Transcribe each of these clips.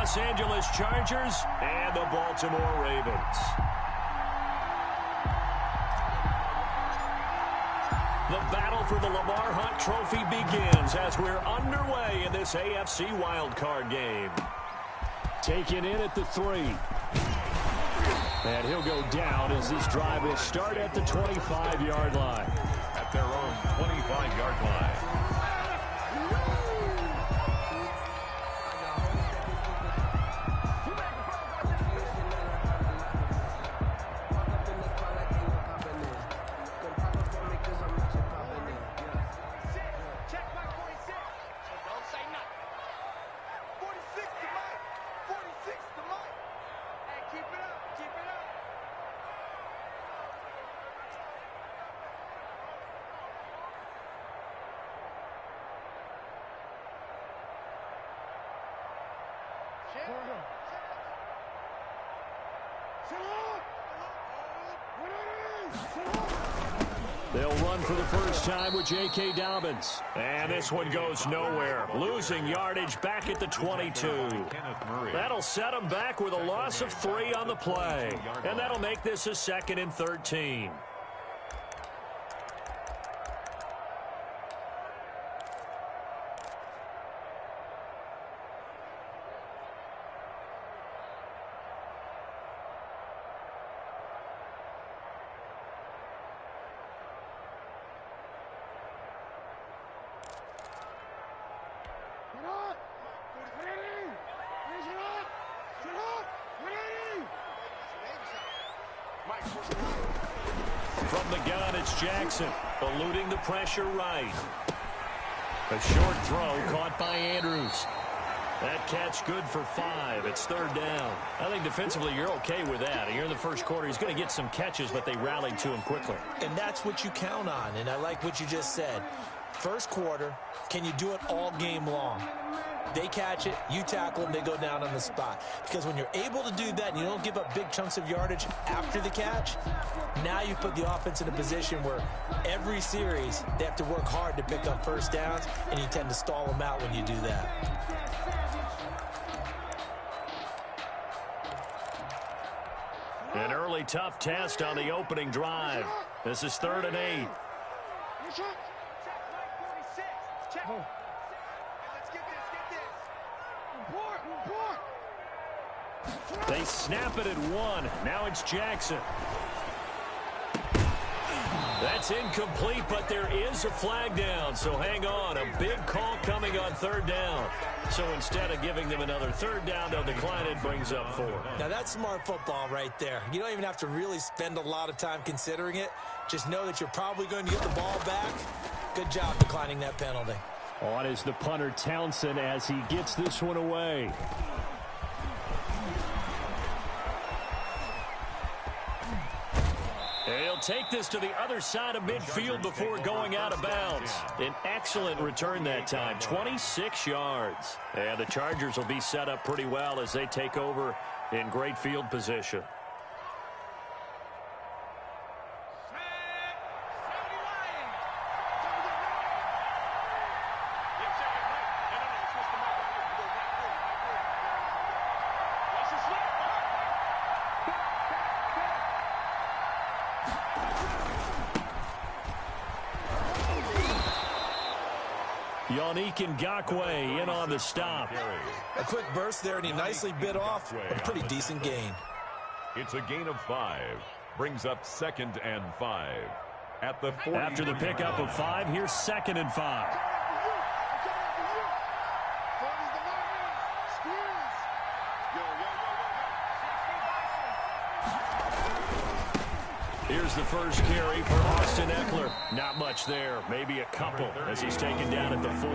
Los Angeles Chargers and the Baltimore Ravens. The battle for the Lamar Hunt Trophy begins as we're underway in this AFC wildcard game. Taken in at the 3. And he'll go down as this drive will start at the 25-yard line. At their own 25-yard line. They'll run for the first time with J.K. Dobbins. And this one goes nowhere. Losing yardage back at the 22. That'll set them back with a loss of 3 on the play. And that'll make this a 2nd and 13. From the gun, it's Jackson, eluding the pressure right. A short throw caught by Andrews. That catch good for 5. It's 3rd down. I think defensively you're okay with that. Here in the first quarter, he's going to get some catches, but they rallied to him quickly. And that's what you count on, and I like what you just said. First quarter, can you do it all game long? They catch it, you tackle them, they go down on the spot. Because when you're able to do that and you don't give up big chunks of yardage after the catch, now you put the offense in a position where every series they have to work hard to pick up first downs, and you tend to stall them out when you do that. An early tough test on the opening drive. This is 3rd and 8. They snap it at 1. Now it's Jackson. That's incomplete, but there is a flag down, so hang on. A big call coming on 3rd down. So instead of giving them another 3rd down, they'll decline it, brings up 4. Now that's smart football right there. You don't even have to really spend a lot of time considering it. Just know that you're probably going to get the ball back. Good job declining that penalty. On is the punter Townsend as he gets this one away. He'll take this to the other side of midfield before going out of bounds. An excellent return that time, 26 yards. And the Chargers will be set up pretty well as they take over in great field position. Ngakoue in on the stop. A quick burst there, and he nicely bit off a pretty decent gain. It's a gain of 5. Brings up 2nd and 5. At the 40. After the pickup of 5, here's 2nd and 5. Here's the first carry for Austin Eckler. Not much there, maybe a couple as he's taken down at the 40.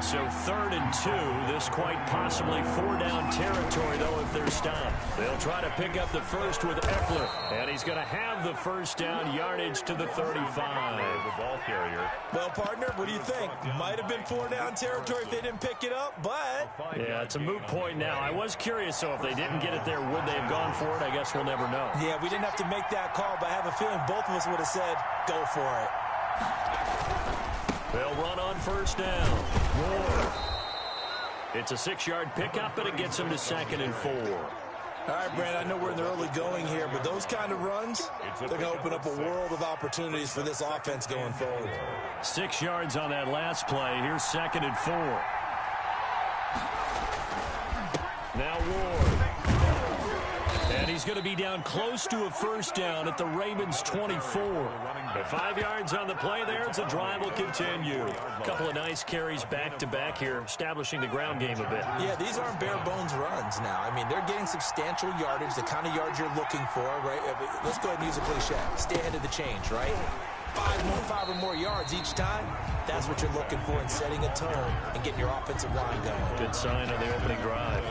So 3rd and 2, this quite possibly 4-down territory, though, if they're stopped. They'll try to pick up the first with Eckler, and he's going to have the first down, yardage to the 35. The ball carrier. Well, partner, what do you think? Might have been 4-down territory if they didn't pick it up, but... Yeah, it's a moot point now. I was curious, so if they didn't get it there, would they have gone for it? I guess we'll never know. Yeah, we didn't have to make that call, but I have a feeling both of us would have said, go for it. They'll run on first down. Moore. It's a 6-yard pickup, and it gets him to 2nd and 4. All right, Brandon, I know we're in the early going here, but those kind of runs, they're going to open up a world of opportunities for this offense going forward. 6 yards on that last play. Here's 2nd and 4. Now Ward. And he's going to be down close to a first down at the Ravens' 24. 5 yards on the play there as the drive will continue. A couple of nice carries back-to-back here, establishing the ground game a bit. Yeah, these aren't bare-bones runs now. I mean, they're getting substantial yardage, the kind of yards you're looking for, right? Let's go ahead and use a cliche. Stay ahead of the change, right? 5 or more yards each time. That's what you're looking for in setting a tone and getting your offensive line going. Good sign on the opening drive.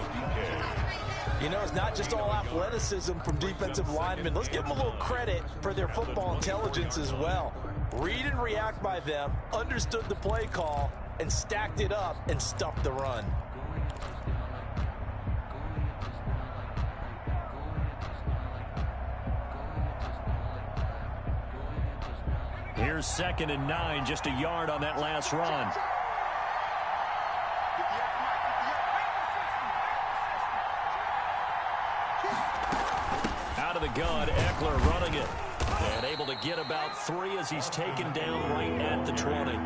You know, it's not just all athleticism from defensive linemen. Let's give them a little credit for their football intelligence as well. Read and react by them, understood the play call, and stacked it up and stuffed the run. Here's 2nd and 9, just a yard on that last run. Out of the gun, Eckler running it. And able to get about 3 as he's taken down right at the 20.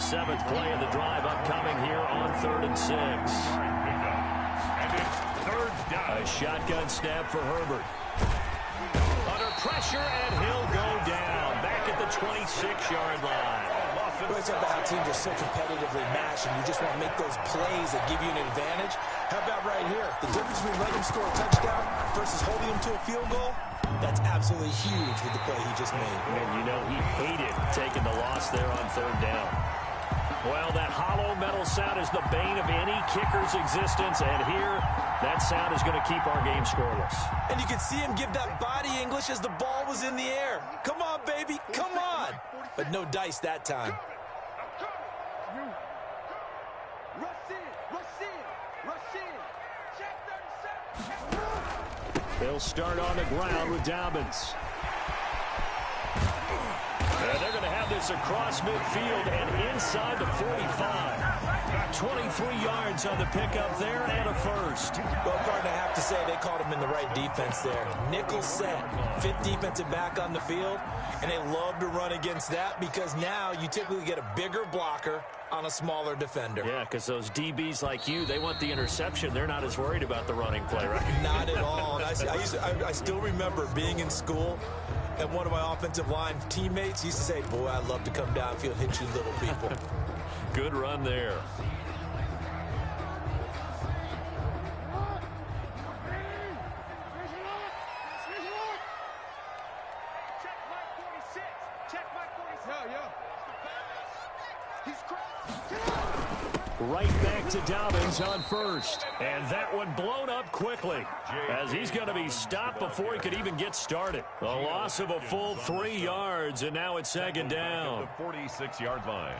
7th play of the drive upcoming here on 3rd and 6. And it's 3rd down. A shotgun snap for Herbert. Under pressure, and he'll go down. Back at the 26-yard line. It's about how teams are so competitively matched, and you just want to make those plays that give you an advantage. How about right here? The difference between letting him score a touchdown versus holding him to a field goal, that's absolutely huge with the play he just made. And you know he hated taking the loss there on 3rd down. Well, that hollow metal sound is the bane of any kicker's existence, and here, that sound is going to keep our game scoreless. And you can see him give that body English as the ball was in the air. Come on, baby, come on. But no dice that time. They'll start on the ground with Dobbins. And they're going to have this across midfield and inside the 45. 23 yards on the pickup there and a first. Well, Gardner, I have to say they called him in the right defense there. Nickel set, 5th defensive back on the field, and they love to run against that because now you typically get a bigger blocker on a smaller defender. Yeah, because those DBs like you, they want the interception. They're not as worried about the running play, right? Not at all. And I still remember being in school, and one of my offensive line teammates used to say, boy, I'd love to come downfield and hit you little people. Good run there. Right back to Dobbins on first. And that one blown up quickly as he's going to be stopped before he could even get started. A loss of a full 3 yards, and now it's 2nd down. The 46-yard line.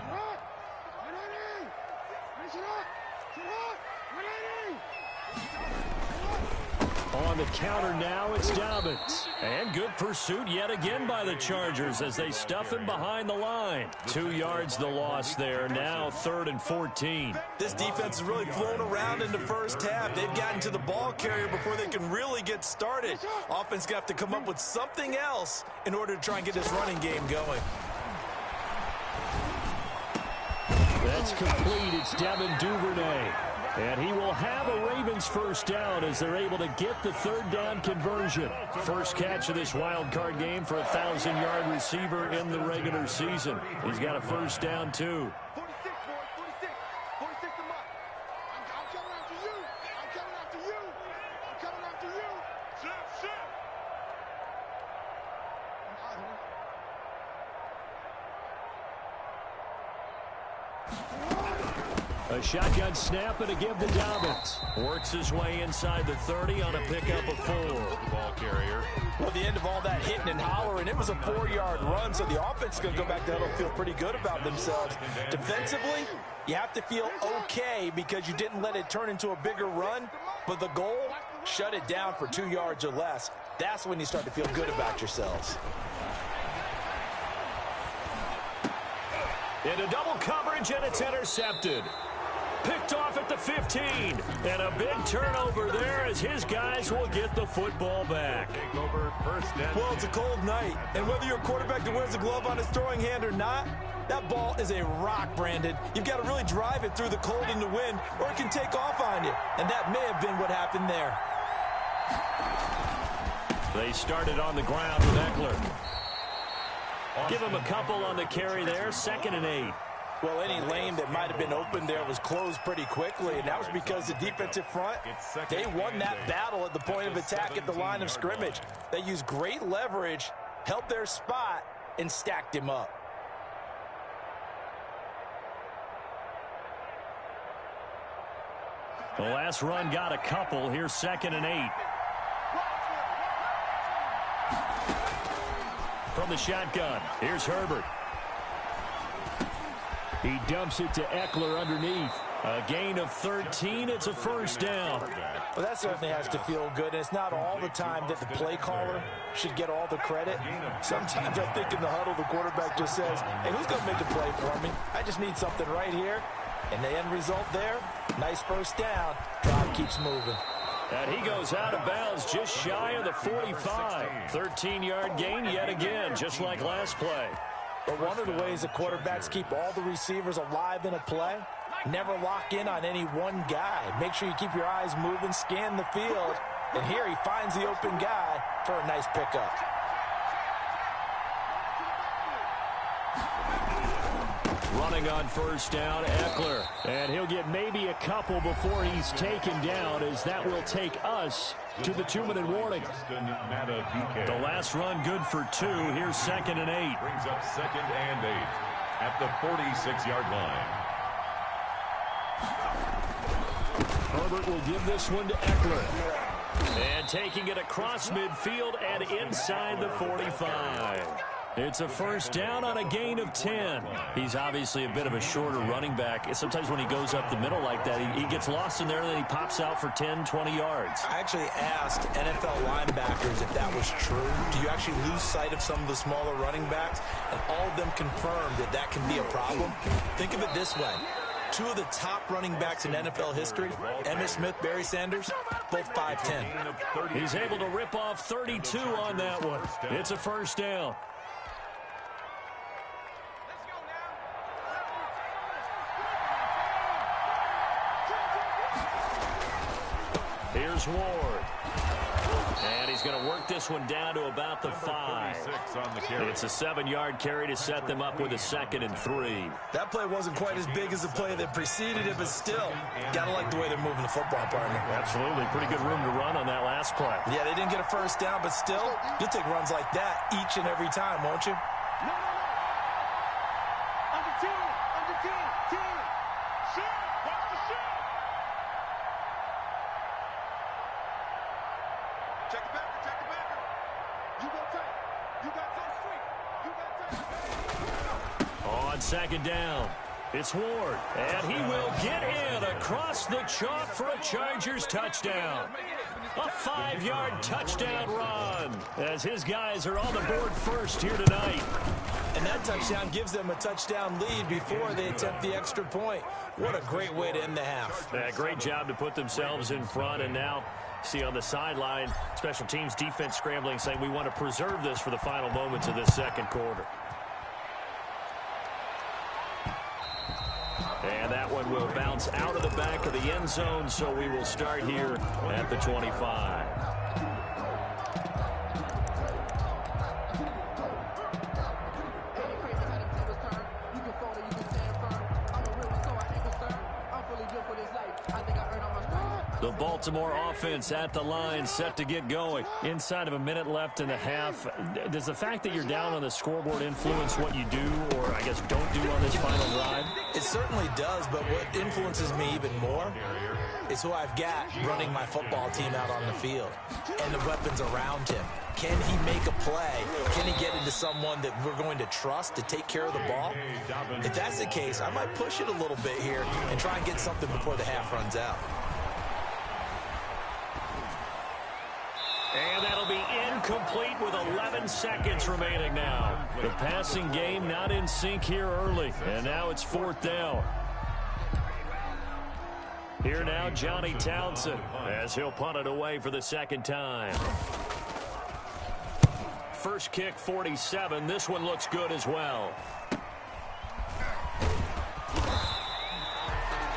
On the counter now, it's Dobbins. And good pursuit yet again by the Chargers as they stuff him behind the line. 2 yards the loss there. Now 3rd and 14. This defense has really flown around in the first half. They've gotten to the ball carrier before they can really get started. Offense got to come up with something else in order to try and get this running game going. That's complete. It's Devin Duvernay. And he will have a Ravens first down as they're able to get the 3rd down conversion. First catch of this wild card game for a 1,000-yard receiver in the regular season. He's got a first down, too. 46, boy, 46. 46 to Mike. I'm coming after you. I'm coming after you. I'm coming after you. Shit. I'm out here. A shotgun snap and a give to Dobbins. Works his way inside the 30 on a pickup of 4. Ball carrier. Well, the end of all that hitting and hollering, it was a 4-yard run, so the offense is going to go back there and feel pretty good about themselves. Defensively, you have to feel okay because you didn't let it turn into a bigger run, but the goal, shut it down for 2 yards or less. That's when you start to feel good about yourselves. Into double coverage, and it's intercepted. Picked off at the 15. And a big turnover there as his guys will get the football back. Well, it's a cold night, and whether you're a quarterback that wears a glove on his throwing hand or not, that ball is a rock, Brandon. You've got to really drive it through the cold and the wind, or it can take off on you. And that may have been what happened there. They started on the ground with Eckler. Give him a couple on the carry there, 2nd and 8. Well, any lane that might have been open there was closed pretty quickly, and that was because the defensive front, they won that battle at the point of attack at the line of scrimmage. They used great leverage, held their spot, and stacked him up. The last run got a couple. Here's 2nd and 8. From the shotgun, here's Herbert. He dumps it to Eckler underneath. A gain of 13. It's a first down. Well, that certainly has to feel good. And it's not all the time that the play caller should get all the credit. Sometimes I think in the huddle, the quarterback just says, hey, who's going to make a play for me? I just need something right here. And the end result there, nice first down. Drive keeps moving. And he goes out of bounds just shy of the 45. 13-yard gain yet again, just like last play. But one of the ways the quarterbacks keep all the receivers alive in a play, never lock in on any one guy. Make sure you keep your eyes moving, scan the field. And here he finds the open guy for a nice pickup. Running on first down, Eckler. And he'll get maybe a couple before he's taken down, as that will take us to the 2-minute warning. The last run good for 2. Here's 2nd and 8. Brings up 2nd and 8 at the 46-yard line. Herbert will give this one to Eckler. And taking it across midfield and inside the 45. It's a first down on a gain of 10. He's obviously a bit of a shorter running back. Sometimes when he goes up the middle like that, he gets lost in there and then he pops out for 10, 20 yards. I actually asked NFL linebackers if that was true. Do you actually lose sight of some of the smaller running backs? And all of them confirmed that that can be a problem. Think of it this way. 2 of the top running backs in NFL history, Emmitt Smith, Barry Sanders, both 5'10". He's able to rip off 32 on that one. It's a first down. Here's Ward. And he's going to work this one down to about the 5. It's a 7-yard carry to set them up with a 2nd and 3. That play wasn't quite as big as the play that preceded it, but still, gotta like the way they're moving the football, partner. Absolutely. Pretty good room to run on that last play. Yeah, they didn't get a first down, but still, you'll take runs like that each and every time, won't you? No. Under 10. Under 10. 10. Shot. Watch the shot. Check the backer. Check the backer. You go tight. You got tight street. You got tight. On 2nd down, it's Ward. And he will get in across the chalk for a Chargers touchdown. A 5-yard touchdown run as his guys are on the board first here tonight. And that touchdown gives them a touchdown lead before they attempt the extra point. What a great way to end the half. Yeah, great job to put themselves in front. And now, see on the sideline, special teams defense scrambling, saying we want to preserve this for the final moments of this second quarter. And that one will bounce out of the back of the end zone, so we will start here at the 25. The Baltimore offense at the line, set to get going. Inside of a minute left in the half. Does the fact that you're down on the scoreboard influence what you do, or I guess don't do on this final drive? It certainly does, but what influences me even more is who I've got running my football team out on the field and the weapons around him. Can he make a play? Can he get into someone that we're going to trust to take care of the ball? If that's the case, I might push it a little bit here and try and get something before the half runs out. And that'll be incomplete with 11 seconds remaining now. The passing game not in sync here early. And now it's 4th down. Here now, Johnny Townsend, as he'll punt it away for the second time. First kick, 47. This one looks good as well.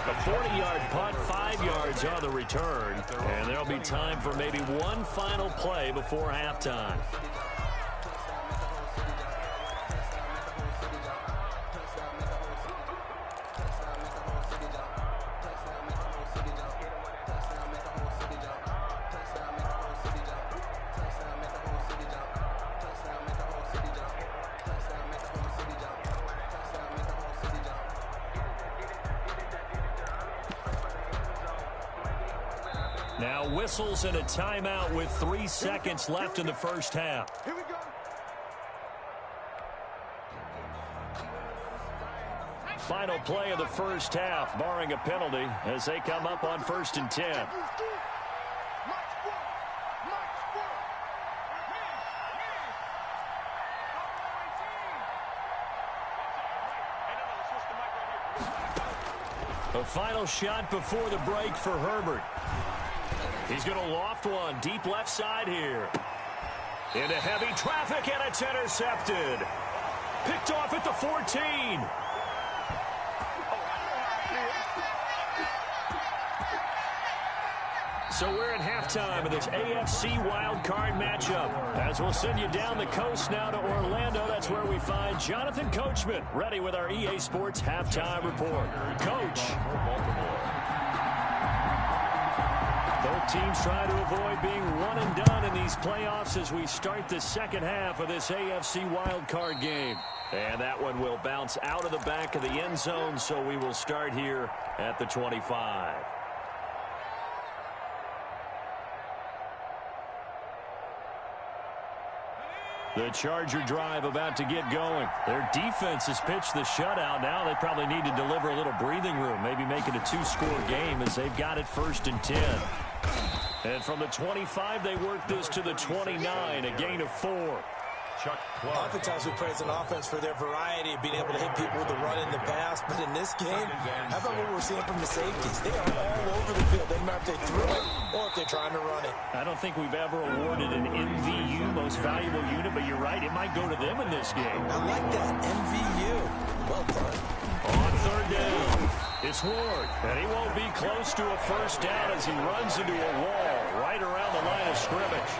A 40-yard punt, 5 yards on the return. And there'll be time for maybe one final play before halftime. Now whistles and a timeout with 3 seconds left in the first half. Here we go. Final play of the first half, barring a penalty, as they come up on 1st and 10. A final shot before the break for Herbert. He's going to loft one deep left side here. Into heavy traffic, and it's intercepted. Picked off at the 14. So we're at halftime of this AFC wildcard matchup. As we'll send you down the coast now to Orlando, that's where we find Jonathan Coachman, ready with our EA Sports halftime report. Coach. Both teams try to avoid being one and done in these playoffs as we start the second half of this AFC wildcard game. And that one will bounce out of the back of the end zone, so we will start here at the 25. The Charger drive about to get going. Their defense has pitched the shutout. Now they probably need to deliver a little breathing room, maybe make it a 2-score game as they've got it 1st and 10. And from the 25, they work this to the 29, a gain of 4. Oftentimes we praise an offense for their variety of being able to hit people with the run and the pass, but in this game, how about what we're seeing from the safeties? They are all over the field. Doesn't matter if they throw it or if they're trying to run it. I don't think we've ever awarded an MVU, most valuable unit, but you're right, it might go to them in this game. I like that, MVU. Well done. On 3rd down, it's Ward, and he won't be close to a first down as he runs into a wall right around the line of scrimmage.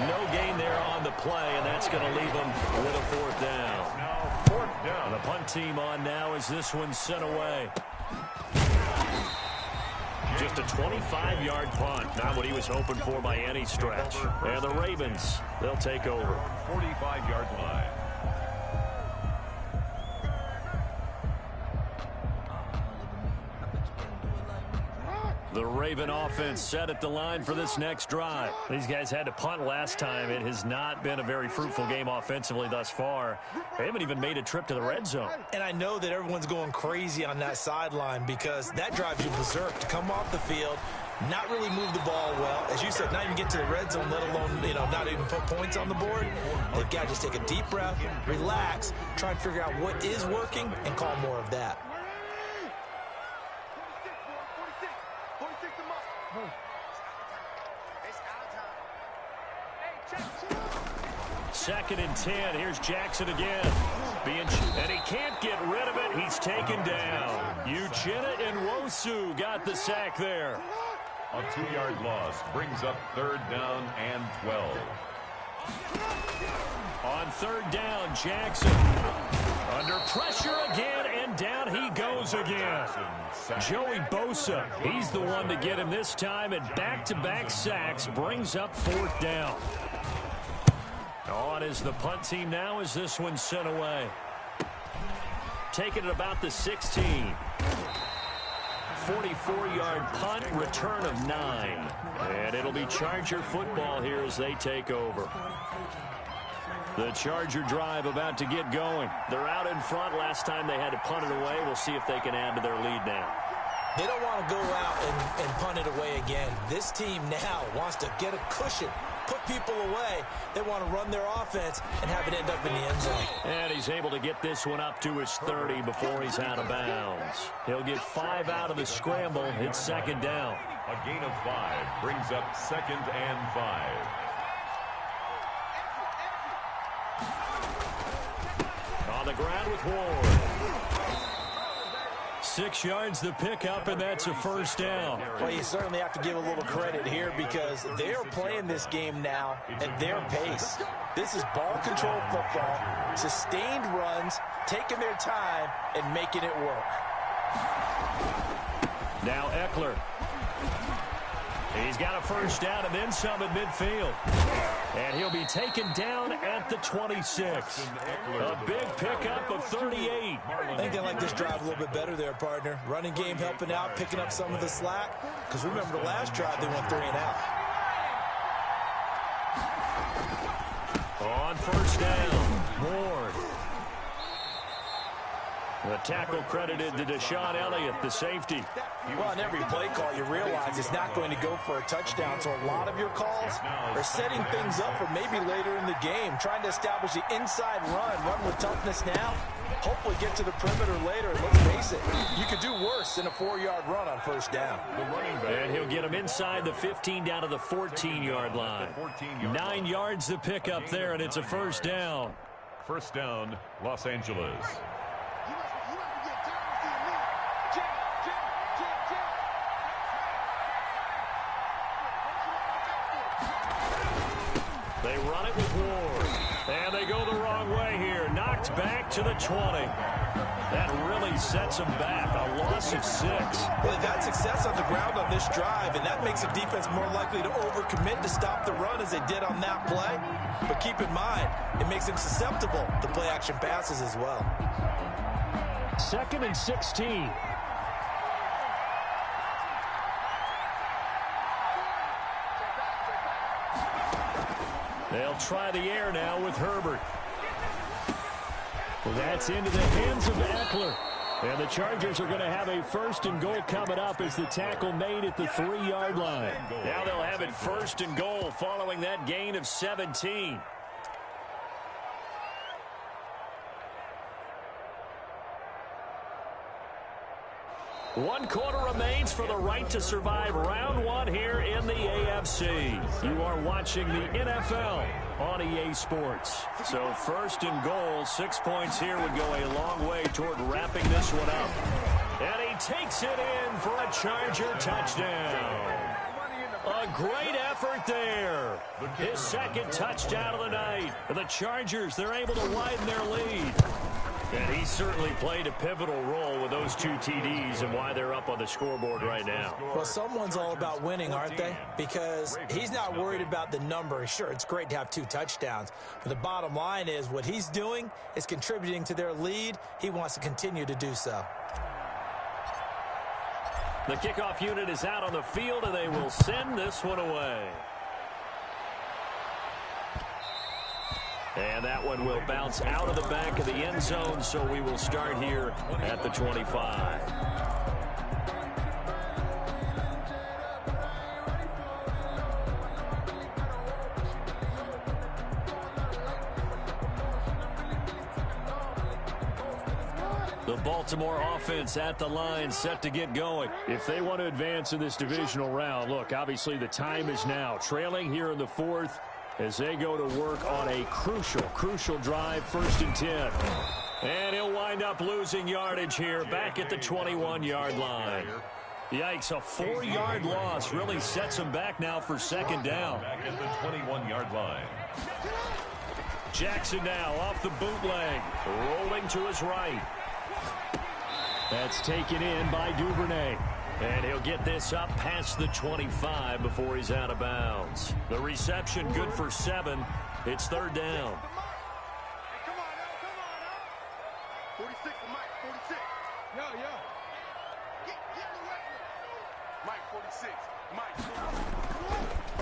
No gain there on the play, and that's going to leave him with a 4th down. Now 4th down. And the punt team on now as this one's sent away. Just a 25-yard punt, not what he was hoping for by any stretch. And the Ravens, they'll take over. 45-yard line. The Raven offense set at the line for this next drive. These guys had to punt last time. It has not been a very fruitful game offensively thus far. They haven't even made a trip to the red zone. And I know that everyone's going crazy on that sideline because that drives you berserk to come off the field, not really move the ball well. As you said, not even get to the red zone, let alone, not even put points on the board. They've got to just take a deep breath, relax, try and figure out what is working, and call more of that. 2nd and 10. Here's Jackson again. And he can't get rid of it. He's taken down. Uchenna Nwosu got the sack there. A 2-yard loss brings up 3rd down and 12. On 3rd down, Jackson. Under pressure again, and down he goes again. Joey Bosa, he's the one to get him this time, and back-to-back sacks brings up 4th down. On is the punt team now as this one's sent away. Taking it about the 16. 44-yard punt, return of 9. And it'll be Charger football here as they take over. The Charger drive about to get going. They're out in front. Last time they had to punt it away. We'll see if they can add to their lead now. They don't want to go out and punt it away again. This team now wants to get a cushion put people away. They want to run their offense and have it end up in the end zone. And he's able to get this one up to his 30 before he's out of bounds. He'll get 5 out of the scramble. It's second down. A gain of 5 brings up 2nd and 5. On the ground with Ward. 6 yards the pickup, and that's a first down. Well, you certainly have to give a little credit here because they're playing this game now at their pace. This is ball control football, sustained runs, taking their time, and making it work. Now Eckler. He's got a first down and then some at midfield. And he'll be taken down at the 26. A big pickup of 38. I think they like this drive a little bit better there, partner. Running game helping out, picking up some of the slack. Because remember the last drive, they went 3 and out. On first down, Ward. The tackle credited to Deshaun Elliott, the safety. Well, on every play call, you realize it's not going to go for a touchdown. So a lot of your calls are setting things up for maybe later in the game, trying to establish the inside run with toughness now. Hopefully get to the perimeter later. And let's face it, you could do worse than a 4-yard run on first down. And he'll get him inside the 15 down to the 14-yard line. 9 yards to pick up there, and it's a first down. First down, Los Angeles. They run it with Ward. And they go the wrong way here. Knocked back to the 20. That really sets them back. A loss of 6. Well, they've had success on the ground on this drive, and that makes the defense more likely to overcommit to stop the run as they did on that play. But keep in mind, it makes them susceptible to play-action passes as well. 2nd and 16. They'll try the air now with Herbert. Well, that's into the hands of Eckler. And the Chargers are going to have a 1st and goal coming up as the tackle made at the 3-yard line. Now they'll have it 1st and goal following that gain of 17. One quarter remains for the right to survive round 1 here in the AFC. You are watching the NFL on EA Sports. So 1st and goal, 6 points here would go a long way toward wrapping this one up. And he takes it in for a Charger touchdown. A great effort there. His 2nd touchdown of the night. And the Chargers, they're able to widen their lead. And he certainly played a pivotal role with those 2 TDs and why they're up on the scoreboard right now. Well, someone's all about winning, aren't they? Because he's not worried about the number. Sure, it's great to have 2 touchdowns. But the bottom line is what he's doing is contributing to their lead. He wants to continue to do so. The kickoff unit is out on the field, and they will send this one away. And that one will bounce out of the back of the end zone, so we will start here at the 25. The Baltimore offense at the line, set to get going. If they want to advance in this divisional round, look, obviously the time is now. Trailing here in the 4th. As they go to work on a crucial drive, 1st and 10. And he'll wind up losing yardage here back at the 21-yard line. Yikes, a 4-yard loss really sets him back now for 2nd down. Back at the 21-yard line. Jackson now off the bootleg, rolling to his right. That's taken in by Duvernay. And he'll get this up past the 25 before he's out of bounds. The reception good for 7. It's 3rd down. Come on now. 46 to Mike, 46. Yo. Get in the way. Mike, 46. Mike.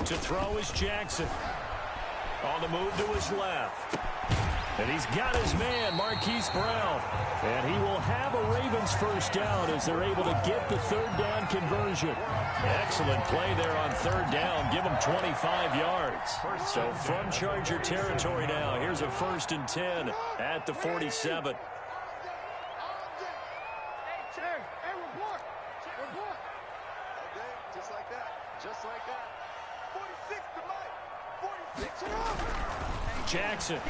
To throw is Jackson. On the move to his left. And he's got his man, Marquise Brown. And he will have a Ravens first down as they're able to get the third down conversion. Excellent play there on third down. Give them 25 yards. So from Charger territory now, here's a 1st and 10 at the 47. Jackson.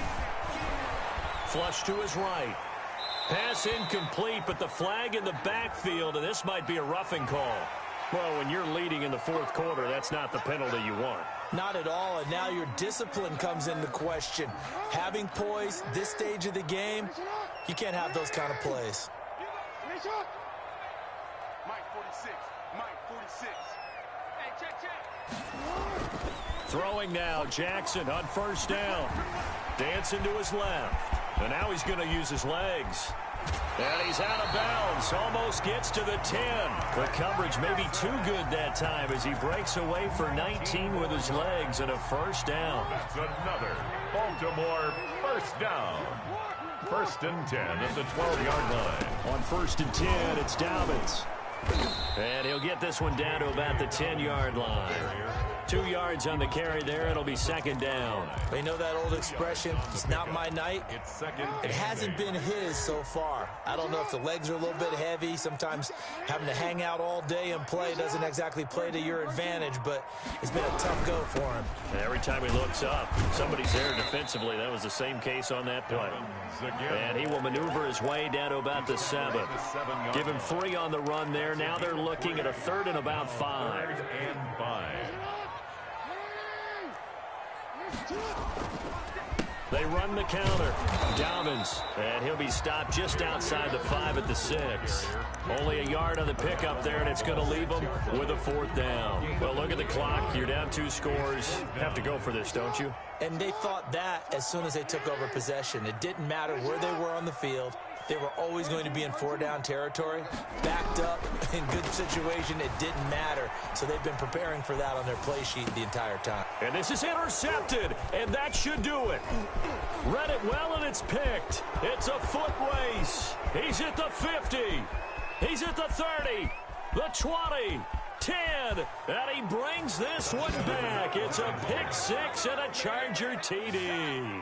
Flush to his right. Pass incomplete, but the flag in the backfield, and this might be a roughing call. Well, when you're leading in the 4th quarter, that's not the penalty you want. Not at all, and now your discipline comes into question. Having poise this stage of the game, you can't have those kind of plays. Mike 46. Mike 46. Hey, check. Throwing now, Jackson on first down. Dancing to his left. And now he's going to use his legs. And he's out of bounds. Almost gets to the 10. The coverage may be too good that time as he breaks away for 19 with his legs and a first down. That's another Baltimore first down. 1st and 10 at the 12-yard line. On 1st and 10, it's Dobbins. And he'll get this one down to about the 10-yard line. 2 yards on the carry there. It'll be 2nd down. They know that old expression, it's not my night. It hasn't been his so far. I don't know if the legs are a little bit heavy. Sometimes having to hang out all day and play doesn't exactly play to your advantage, but it's been a tough go for him. And every time he looks up, somebody's there defensively. That was the same case on that play. And he will maneuver his way down to about the 7. Give him 3 on the run there. Now they're looking at a 3rd and about 5. They run the counter. Dobbins. And he'll be stopped just outside the 5 at the 6. Only a yard on the pickup there, and it's going to leave them with a 4th down. Well, look at the clock. You're down 2 scores. Have to go for this, don't you? And they thought that as soon as they took over possession. It didn't matter where they were on the field. They were always going to be in 4-down territory. Backed up, in good situation, it didn't matter. So they've been preparing for that on their play sheet the entire time. And this is intercepted, and that should do it. Read it well, and it's picked. It's a foot race. He's at the 50. He's at the 30, the 20, 10, and he brings this one back. It's a pick 6 and a Charger TD.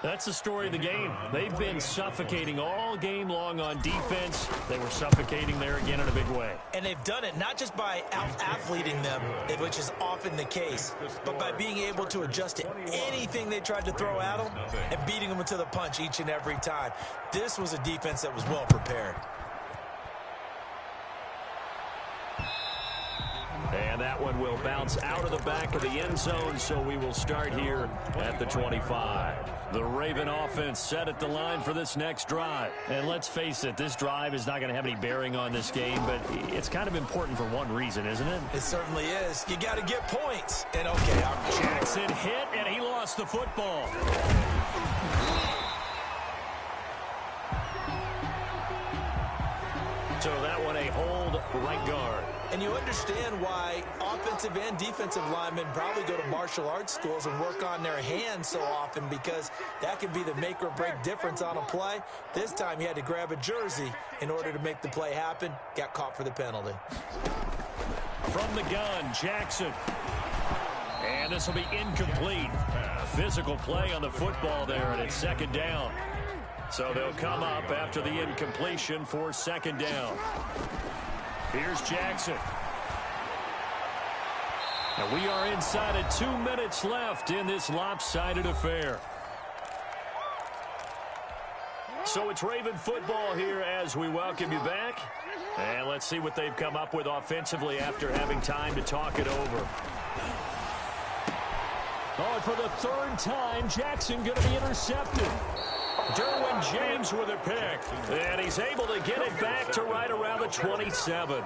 That's the story of the game. They've been suffocating all game long on defense. They were suffocating there again in a big way. And they've done it not just by out-athleting them, which is often the case, but by being able to adjust to anything they tried to throw at them and beating them to the punch each and every time. This was a defense that was well prepared. And that one will bounce out of the back of the end zone, so we will start here at the 25. The Raven offense set at the line for this next drive. And let's face it, this drive is not going to have any bearing on this game, but it's kind of important for one reason, isn't it? It certainly is. You got to get points. And okay, Jackson hit, and he lost the football. So that one a hold right guard. And you understand why offensive and defensive linemen probably go to martial arts schools and work on their hands so often, because that can be the make or break difference on a play. This time he had to grab a jersey in order to make the play happen. Got caught for the penalty. From the gun, Jackson. And this will be incomplete. Physical play on the football there, and it's 2nd down. So they'll come up after the incompletion for 2nd down. Here's Jackson. And we are inside of 2 minutes left in this lopsided affair. So it's Raven football here as we welcome you back. And let's see what they've come up with offensively after having time to talk it over. Oh, and for the 3rd time, Jackson going to be intercepted. Derwin James with a pick, and he's able to get it back to right around the 27.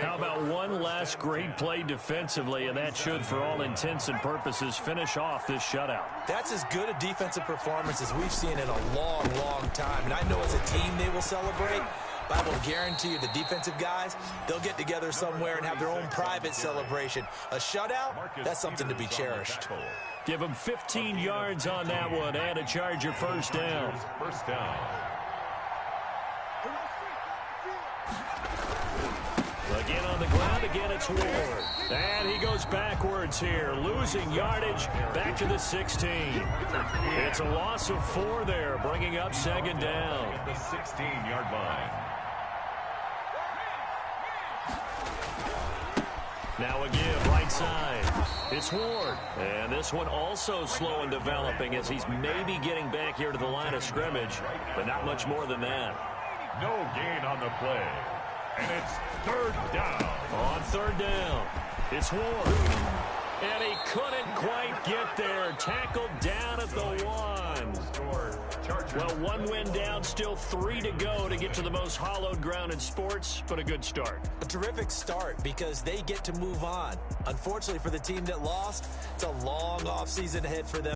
How about one last great play defensively, and that should, for all intents and purposes, finish off this shutout. That's as good a defensive performance as we've seen in a long, long time. And I know as a team they will celebrate, But I will guarantee you the defensive guys, they'll get together somewhere and have their own private celebration. A shutout, that's something to be cherished. Give them 15 yards on that one and a Charger first down. First down. Again on the ground, again it's Ward. And he goes backwards here, losing yardage back to the 16. It's a loss of 4 there, bringing up second down. At the 16-yard line. Now a give, right side. It's Ward. And this one also slow in developing as he's maybe getting back here to the line of scrimmage, but not much more than that. No gain on the play. And it's third down. On third down, it's Ward. And he couldn't quite get there. Tackled down at the 1. Well, 1 win down, still 3 to go to get to the most hallowed ground in sports, but a good start. A terrific start because they get to move on. Unfortunately for the team that lost, it's a long offseason ahead for them.